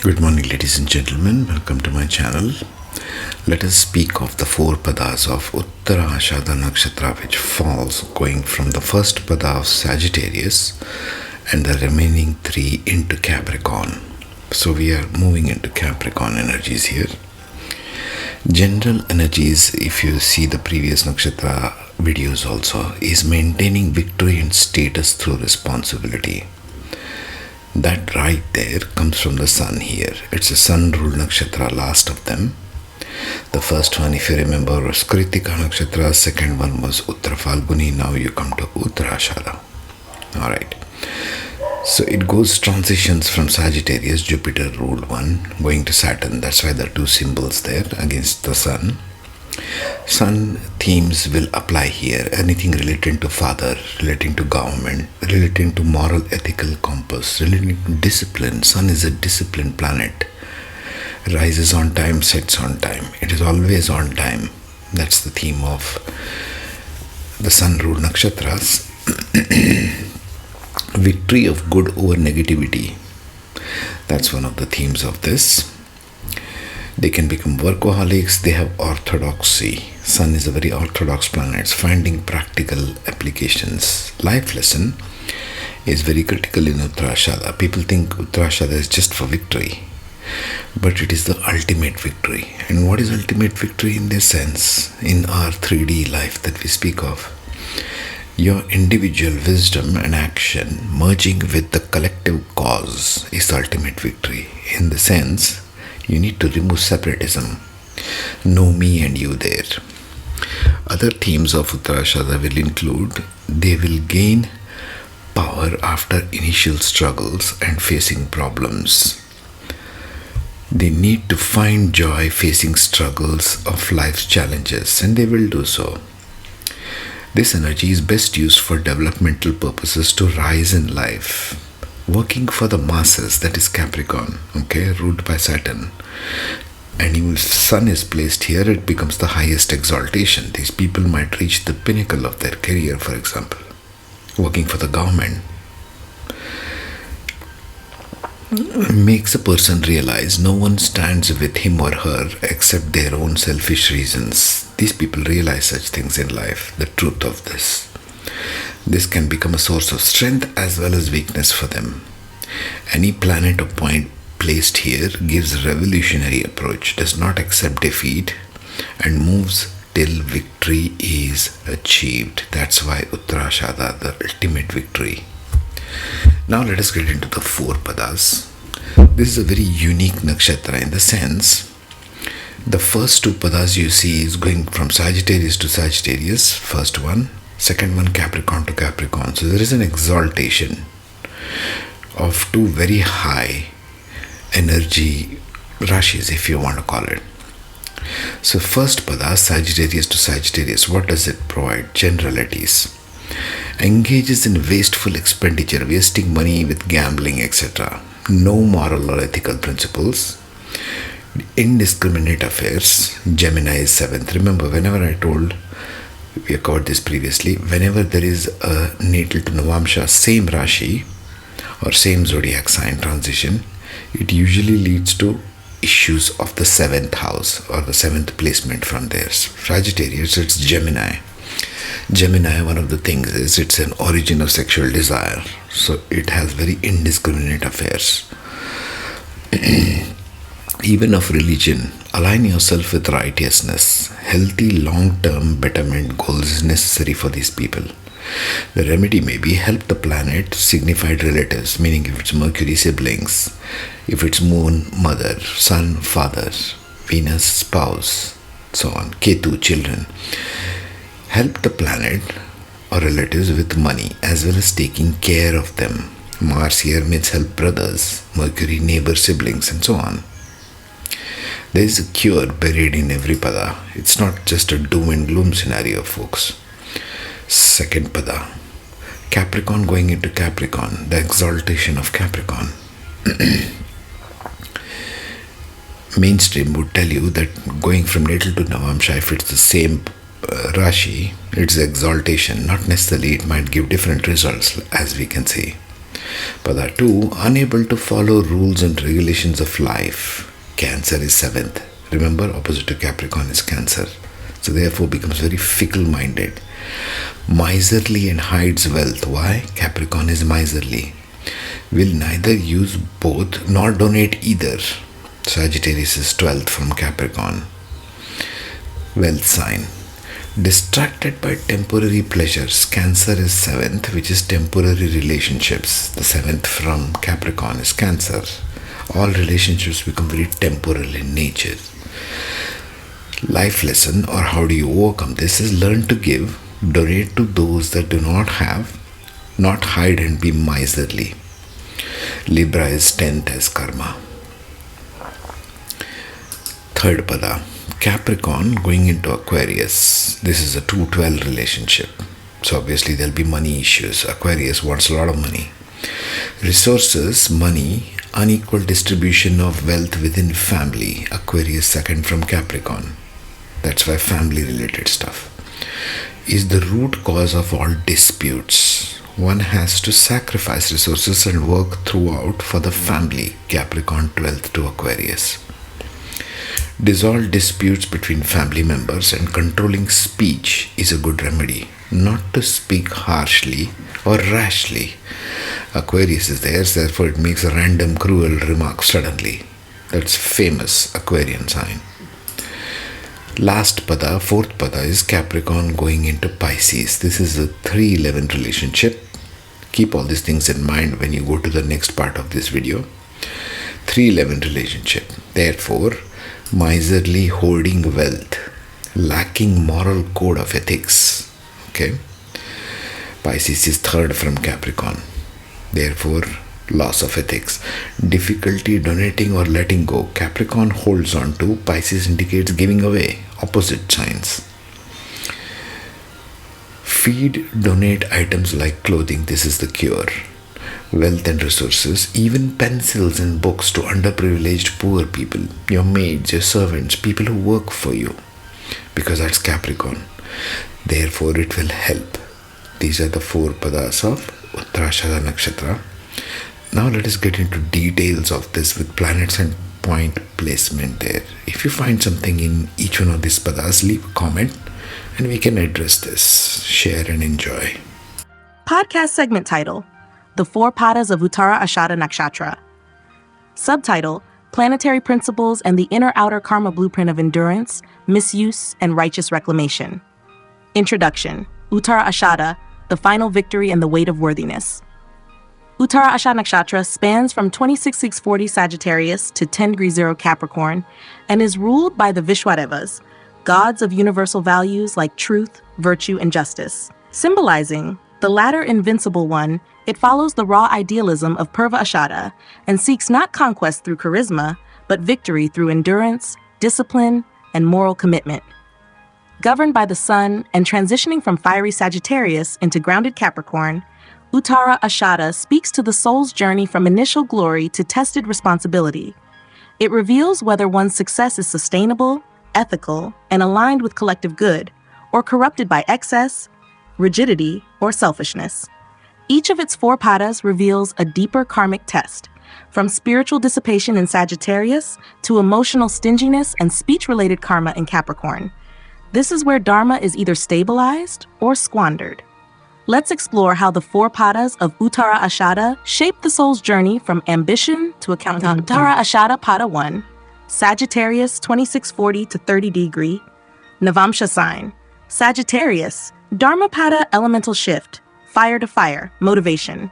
Good morning, ladies and gentlemen. Welcome to my channel. Let us speak of the four padas of Uttara Ashada Nakshatra, which falls going from the first pada of Sagittarius and the remaining three into Capricorn. So we are moving into Capricorn energies here. General energies, if you see the previous nakshatra videos also, is maintaining victory and status through responsibility. That right there comes from the sun here. It's a sun-ruled nakshatra, last of them. The first one, if you remember, was Kritika nakshatra. Second one was Uttara Falguni. Now you come to Uttara Ashada. Alright. So it goes transitions from Sagittarius, Jupiter ruled one, going to Saturn. That's why there are two symbols there against the sun. Sun themes will apply here. Anything relating to father, relating to government, relating to moral ethical compass, relating to discipline. Sun is a disciplined planet. Rises on time, sets on time. It is always on time. That's the theme of the sun-ruled nakshatras. Victory of good over negativity. That's one of the themes of this. They can become workaholics. They have orthodoxy. Sun is a very orthodox planet, finding practical applications. Life lesson is very critical in Uttara Ashada. People think Uttara Ashada is just for victory, but it is the ultimate victory. And what is ultimate victory in this sense? In our 3D life that we speak of, your individual wisdom and action merging with the collective cause is the ultimate victory. In the sense, you need to remove separatism. No me and you there. Other themes of Uttara Ashada will include, they will gain power after initial struggles and facing problems. They need to find joy facing struggles of life's challenges, and they will do so. This energy is best used for developmental purposes to rise in life. Working for the masses, that is Capricorn, ruled by Saturn. And if Sun is placed here, it becomes the highest exaltation. These people might reach the pinnacle of their career, for example. Working for the government makes a person realize no one stands with him or her except their own selfish reasons. These people realize such things in life, the truth of this. This can become a source of strength as well as weakness for them. Any planet or point placed here gives a revolutionary approach, does not accept defeat, and moves till victory is achieved. That's why Uttara Ashada, the ultimate victory. Now let us get into the four padas. This is a very unique nakshatra in the sense, the first two padas you see is going from Sagittarius to Sagittarius, first one. Second one, Capricorn to Capricorn. So there is an exaltation of two very high energy rashis, if you want to call it. So first pada, Sagittarius to Sagittarius, what does it provide? Generalities. Engages in wasteful expenditure, wasting money with gambling, etc. No moral or ethical principles. Indiscriminate affairs. Gemini is seventh. Remember, whenever I told, we have covered this previously, whenever there is a natal to Navamsha, same Rashi or same zodiac sign transition, it usually leads to issues of the seventh house or the seventh placement from there. Sagittarius, it's Gemini. Gemini, one of the things is it's an origin of sexual desire. So it has very indiscriminate affairs. Even of religion, align yourself with righteousness. Healthy long-term betterment goals is necessary for these people. The remedy may be help the planet signified relatives, meaning if it's Mercury, siblings, if it's Moon, mother, Sun, father, Venus, spouse, so on, Ketu, children. Help the planet or relatives with money as well as taking care of them. Mars here means help brothers, Mercury, neighbor, siblings, and so on. There is a cure buried in every pada. It's not just a doom and gloom scenario, folks. Second pada, Capricorn going into Capricorn, the exaltation of Capricorn. Mainstream would tell you that going from natal to Navamsha, if it's the same Rashi, it's exaltation. Not necessarily, it might give different results, as we can see. Pada 2, unable to follow rules and regulations of life. Cancer is 7th. Remember, opposite to Capricorn is Cancer. So therefore becomes very fickle-minded. Miserly and hides wealth. Why? Capricorn is miserly. Will neither use both nor donate either. Sagittarius is 12th from Capricorn. Wealth sign. Distracted by temporary pleasures. Cancer is 7th, which is temporary relationships. The 7th from Capricorn is Cancer. All relationships become very temporal in nature. Life lesson, or how do you overcome this, is learn to give, donate to those that do not have, not hide and be miserly. Libra is 10th as karma. Third pada, Capricorn going into Aquarius. This is a 2-12 relationship. So obviously there'll be money issues. Aquarius wants a lot of money. Resources, money, unequal distribution of wealth within family. Aquarius 2nd from Capricorn. That's why family related stuff is the root cause of all disputes. One has to sacrifice resources and work throughout for the family. Capricorn 12th to Aquarius. Dissolve disputes between family members, and controlling speech is a good remedy. Not to speak harshly or rashly. Aquarius is there, therefore it makes a random cruel remark suddenly. That's famous Aquarian sign. Last pada, fourth pada, is Capricorn going into Pisces. This is a 3-11 relationship. Keep all these things in mind when you go to the next part of this video. 3-11 relationship. Therefore, miserly, hoarding wealth, lacking moral code of ethics. Okay. Pisces is 3rd from Capricorn. Therefore, loss of ethics. Difficulty donating or letting go. Capricorn holds on to. Pisces indicates giving away. Opposite signs. Feed, donate items like clothing. This is the cure. Wealth and resources, even pencils and books to underprivileged poor people, your maids, your servants, people who work for you, because that's Capricorn. Therefore, it will help. These are the 4 padas of Uttara Ashada Nakshatra. Now let us get into details of this with planets and point placement there. If you find something in each one of these padas, leave a comment and we can address this. Share and enjoy. Podcast segment title: The 4 Padas of Uttara Ashada Nakshatra. Subtitle: Planetary Principles and the Inner-Outer Karma Blueprint of Endurance, Misuse, and Righteous Reclamation. Introduction: Uttara Ashada, the Final Victory and the Weight of Worthiness. Uttara Ashada Nakshatra spans from 26,640 Sagittarius to 10°0 Capricorn and is ruled by the Vishwadevas, gods of universal values like truth, virtue, and justice. Symbolizing the latter invincible one, it follows the raw idealism of Purva Ashada and seeks not conquest through charisma, but victory through endurance, discipline, and moral commitment. Governed by the Sun and transitioning from fiery Sagittarius into grounded Capricorn, Uttara Ashada speaks to the soul's journey from initial glory to tested responsibility. It reveals whether one's success is sustainable, ethical, and aligned with collective good, or corrupted by excess, rigidity, or selfishness. Each of its 4 padas reveals a deeper karmic test, from spiritual dissipation in Sagittarius to emotional stinginess and speech-related karma in Capricorn. This is where dharma is either stabilized or squandered. Let's explore how the 4 padas of Uttara Ashada shape the soul's journey from ambition to accountability. Uttara Ashada Pada 1, Sagittarius 2640 to 30 degree, Navamsha sign, Sagittarius, Dharma Pada elemental shift, fire to fire, motivation.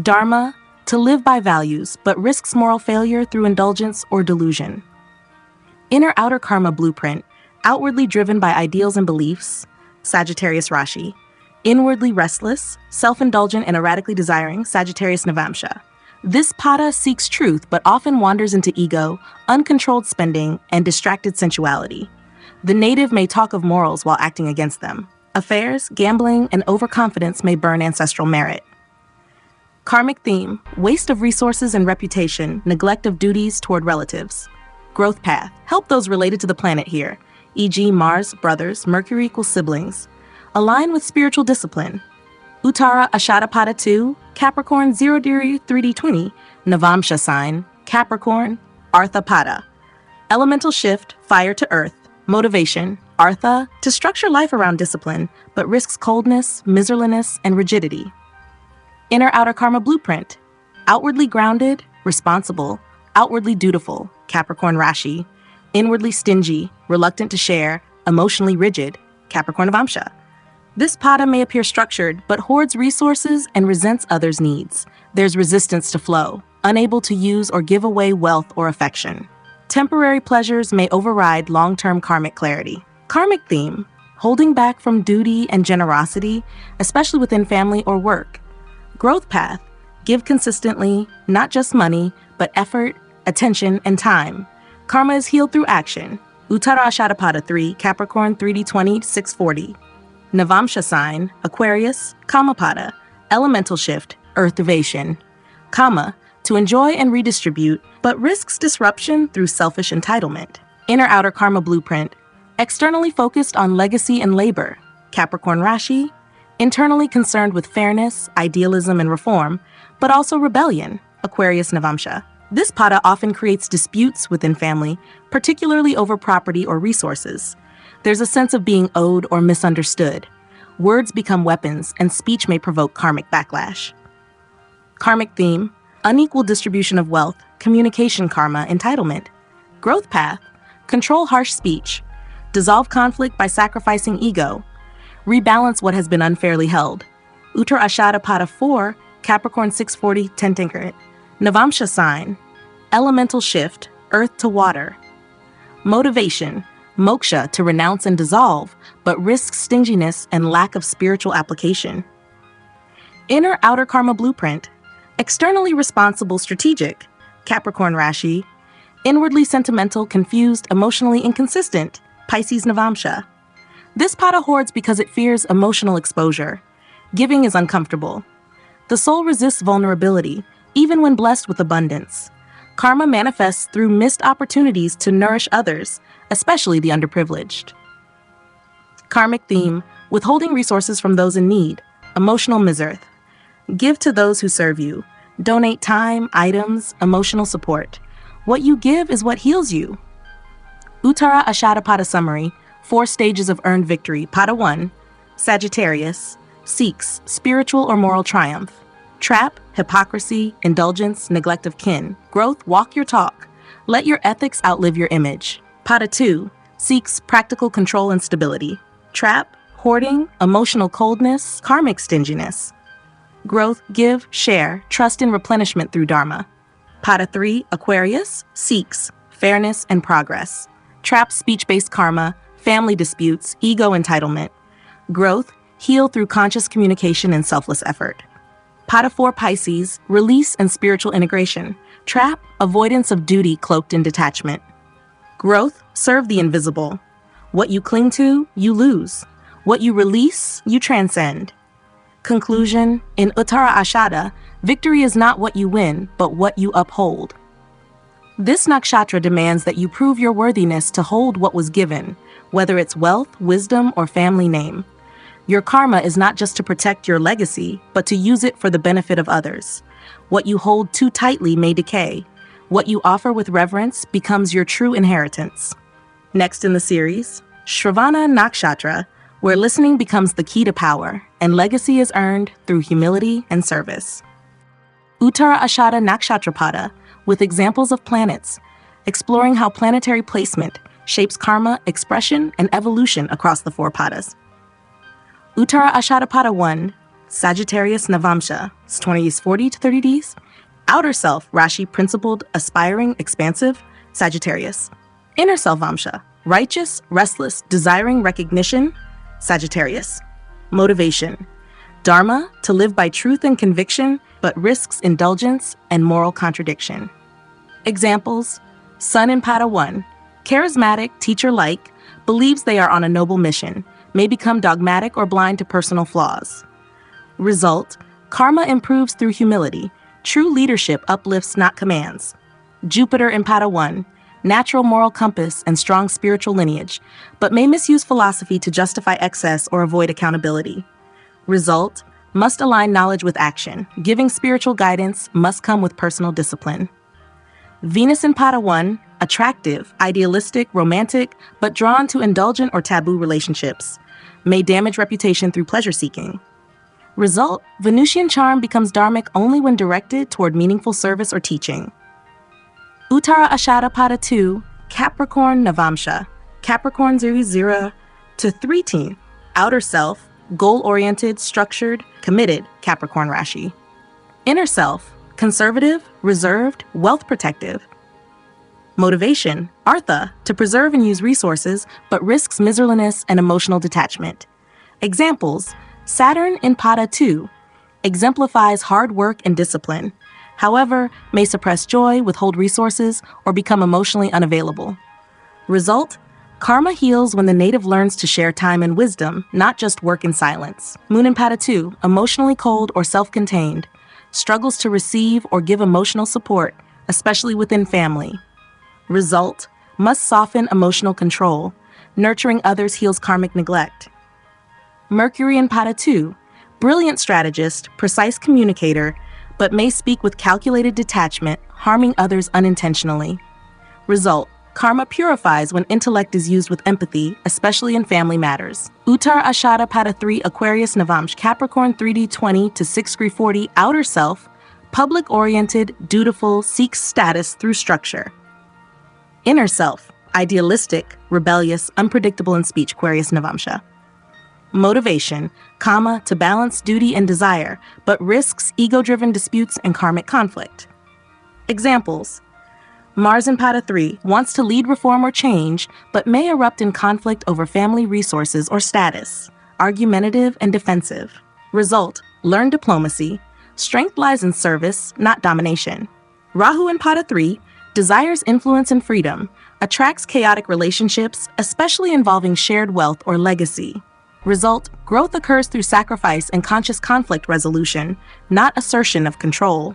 Dharma, to live by values, but risks moral failure through indulgence or delusion. Inner-outer karma blueprint, outwardly driven by ideals and beliefs, Sagittarius Rashi. Inwardly restless, self-indulgent, and erratically desiring, Sagittarius Navamsha. This pada seeks truth but often wanders into ego, uncontrolled spending, and distracted sensuality. The native may talk of morals while acting against them. Affairs, gambling, and overconfidence may burn ancestral merit. Karmic theme: waste of resources and reputation, neglect of duties toward relatives. Growth path: help those related to the planet here, e.g. Mars, brothers, Mercury equals siblings. Align with spiritual discipline. Uttara Ashada 2, Capricorn 0° 3D20, Navamsha sign, Capricorn, Artha Pada. Elemental shift, fire to earth. Motivation, Artha, to structure life around discipline, but risks coldness, miserliness, and rigidity. Inner-outer karma blueprint, outwardly grounded, responsible, outwardly dutiful, Capricorn Rashi. Inwardly stingy, reluctant to share, emotionally rigid, Capricorn Navamsha. This pada may appear structured, but hoards resources and resents others' needs. There's resistance to flow, unable to use or give away wealth or affection. Temporary pleasures may override long-term karmic clarity. Karmic theme, holding back from duty and generosity, especially within family or work. Growth path, give consistently, not just money, but effort, attention, and time. Karma is healed through action. Uttara Ashada 3, Capricorn 3D20, 640. Navamsha sign, Aquarius, Kamapada, elemental shift, earthivation. Kama, to enjoy and redistribute, but risks disruption through selfish entitlement. Inner-outer karma blueprint, externally focused on legacy and labor, Capricorn Rashi. Internally concerned with fairness, idealism, and reform, but also rebellion, Aquarius Navamsha. This pada often creates disputes within family, particularly over property or resources. There's a sense of being owed or misunderstood. Words become weapons, and speech may provoke karmic backlash. Karmic theme, unequal distribution of wealth, communication karma, entitlement. Growth path, control harsh speech. Dissolve conflict by sacrificing ego. Rebalance what has been unfairly held. Uttara Ashada 4, Capricorn 640, Tentinkarit. Navamsha sign, elemental shift, earth to water. Motivation, moksha, to renounce and dissolve, but risks stinginess and lack of spiritual application. Inner-outer karma blueprint, externally responsible, strategic, Capricorn Rashi. Inwardly sentimental, confused, emotionally inconsistent, Pisces Navamsha. This pada hoards because it fears emotional exposure. Giving is uncomfortable. The soul resists vulnerability, even when blessed with abundance. Karma manifests through missed opportunities to nourish others, especially the underprivileged. Karmic theme, withholding resources from those in need, emotional misearth. Give to those who serve you. Donate time, items, emotional support. What you give is what heals you. Uttara Ashada Pada summary, 4 stages of earned victory. Pada 1, Sagittarius, seeks spiritual or moral triumph. Trap, hypocrisy, indulgence, neglect of kin. Growth, walk your talk. Let your ethics outlive your image. Pada 2, seeks practical control and stability. Trap, hoarding, emotional coldness, karmic stinginess. Growth, give, share, trust in replenishment through dharma. Pada 3, Aquarius, seeks fairness and progress. Trap, speech-based karma, family disputes, ego entitlement. Growth, heal through conscious communication and selfless effort. Pada 4, Pisces, release and spiritual integration. Trap, avoidance of duty cloaked in detachment. Growth, serve the invisible. What you cling to, you lose. What you release, you transcend. Conclusion, in Uttara Ashada, victory is not what you win, but what you uphold. This nakshatra demands that you prove your worthiness to hold what was given, whether it's wealth, wisdom, or family name. Your karma is not just to protect your legacy, but to use it for the benefit of others. What you hold too tightly may decay. What you offer with reverence becomes your true inheritance. Next in the series, Shravana Nakshatra, where listening becomes the key to power, and legacy is earned through humility and service. Uttara Ashada Nakshatra Pada, with examples of planets, exploring how planetary placement shapes karma, expression, and evolution across the 4 padas. Uttara Ashada Pada 1, Sagittarius Navamsha, 20s 40 to 30Ds. Outer self, Rashi, principled, aspiring, expansive, Sagittarius. Inner self Vamsha, righteous, restless, desiring recognition, Sagittarius. Motivation, Dharma, to live by truth and conviction, but risks indulgence and moral contradiction. Examples, Sun in Pada 1, charismatic, teacher-like, believes they are on a noble mission, may become dogmatic or blind to personal flaws. Result, karma improves through humility. True leadership uplifts, not commands. Jupiter in Pada 1, natural moral compass and strong spiritual lineage, but may misuse philosophy to justify excess or avoid accountability. Result, must align knowledge with action. Giving spiritual guidance must come with personal discipline. Venus in Pada 1, attractive, idealistic, romantic, but drawn to indulgent or taboo relationships. May damage reputation through pleasure-seeking. Result, Venusian charm becomes dharmic only when directed toward meaningful service or teaching. Uttara Ashada Pada 2, Capricorn Navamsha. Capricorn 0 to 13. Outer self, goal-oriented, structured, committed, Capricorn Rashi. Inner self, conservative, reserved, wealth-protective. Motivation, Artha, to preserve and use resources, but risks miserliness and emotional detachment. Examples, Saturn in Pada 2, exemplifies hard work and discipline, however, may suppress joy, withhold resources, or become emotionally unavailable. Result, karma heals when the native learns to share time and wisdom, not just work in silence. Moon in Pada 2, emotionally cold or self-contained, struggles to receive or give emotional support, especially within family. Result, must soften emotional control. Nurturing others heals karmic neglect. Mercury in Pada 2, brilliant strategist, precise communicator, but may speak with calculated detachment, harming others unintentionally. Result, karma purifies when intellect is used with empathy, especially in family matters. Uttara Ashada Pada 3, Aquarius Navamsh, Capricorn 3D 20 to 6-40, outer self, public-oriented, dutiful, seeks status through structure. Inner self, idealistic, rebellious, unpredictable in speech, Aquarius Navamsha. Motivation, kama, to balance duty and desire, but risks ego-driven disputes and karmic conflict. Examples, Mars in Pada 3 wants to lead reform or change, but may erupt in conflict over family resources or status, argumentative and defensive. Result, learn diplomacy. Strength lies in service, not domination. Rahu in Pada 3 desires influence and freedom, attracts chaotic relationships, especially involving shared wealth or legacy. Result, growth occurs through sacrifice and conscious conflict resolution, not assertion of control.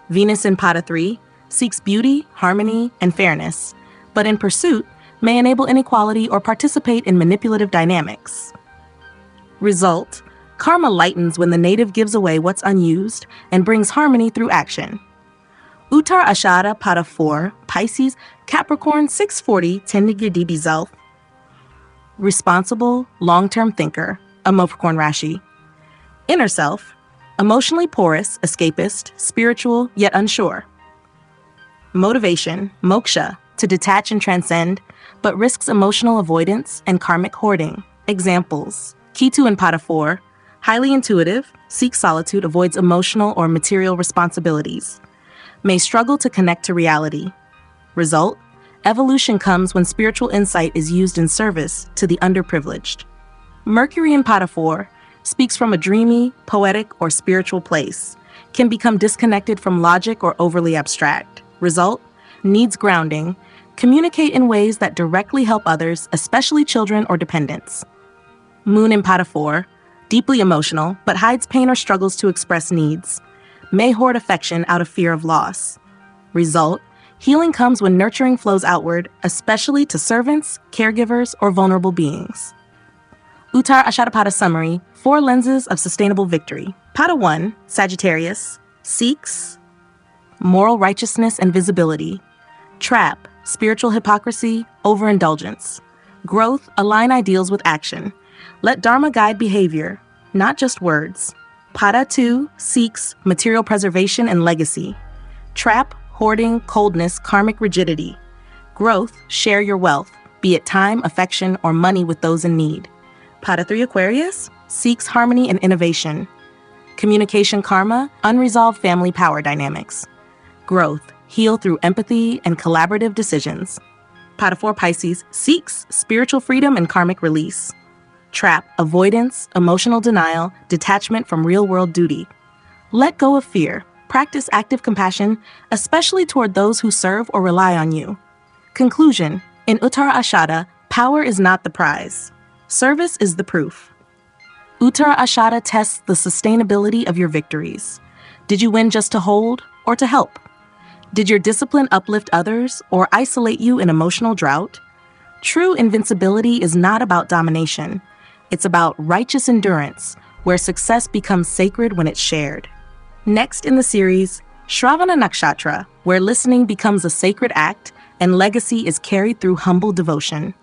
Venus in Pada 3 seeks beauty, harmony, and fairness, but in pursuit may enable inequality or participate in manipulative dynamics. Result, karma lightens when the native gives away what's unused and brings harmony through action. Uttara Ashada Pada 4, Pisces, Capricorn 640, Tendigir Zelf. Responsible, long-term thinker, a Capricorn Rashi. Inner self, emotionally porous, escapist, spiritual, yet unsure. Motivation, moksha, to detach and transcend, but risks emotional avoidance and karmic hoarding. Examples, Ketu in Pada 4, highly intuitive, seeks solitude, avoids emotional or material responsibilities. May struggle to connect to reality. Result, evolution comes when spiritual insight is used in service to the underprivileged. Mercury in Pada 4 speaks from a dreamy, poetic, or spiritual place, can become disconnected from logic or overly abstract. Result, needs grounding, communicate in ways that directly help others, especially children or dependents. Moon in Pada 4, deeply emotional, but hides pain or struggles to express needs. May hoard affection out of fear of loss. Result, healing comes when nurturing flows outward, especially to servants, caregivers, or vulnerable beings. Uttara Ashada Pada summary, 4 lenses of sustainable victory. Pada 1, Sagittarius, seeks moral righteousness and visibility. Trap, spiritual hypocrisy, overindulgence. Growth, align ideals with action. Let Dharma guide behavior, not just words. Pada 2 seeks material preservation and legacy. Trap, hoarding, coldness, karmic rigidity. Growth, share your wealth, be it time, affection, or money with those in need. Pada 3 Aquarius seeks harmony and innovation. Communication karma, unresolved family power dynamics. Growth, heal through empathy and collaborative decisions. Pada 4 Pisces seeks spiritual freedom and karmic release. Trap, avoidance, emotional denial, detachment from real-world duty. Let go of fear. Practice active compassion, especially toward those who serve or rely on you. Conclusion, in Uttara Ashada, power is not the prize. Service is the proof. Uttara Ashada tests the sustainability of your victories. Did you win just to hold or to help? Did your discipline uplift others or isolate you in emotional drought? True invincibility is not about domination. It's about righteous endurance, where success becomes sacred when it's shared. Next in the series, Shravana Nakshatra, where listening becomes a sacred act and legacy is carried through humble devotion.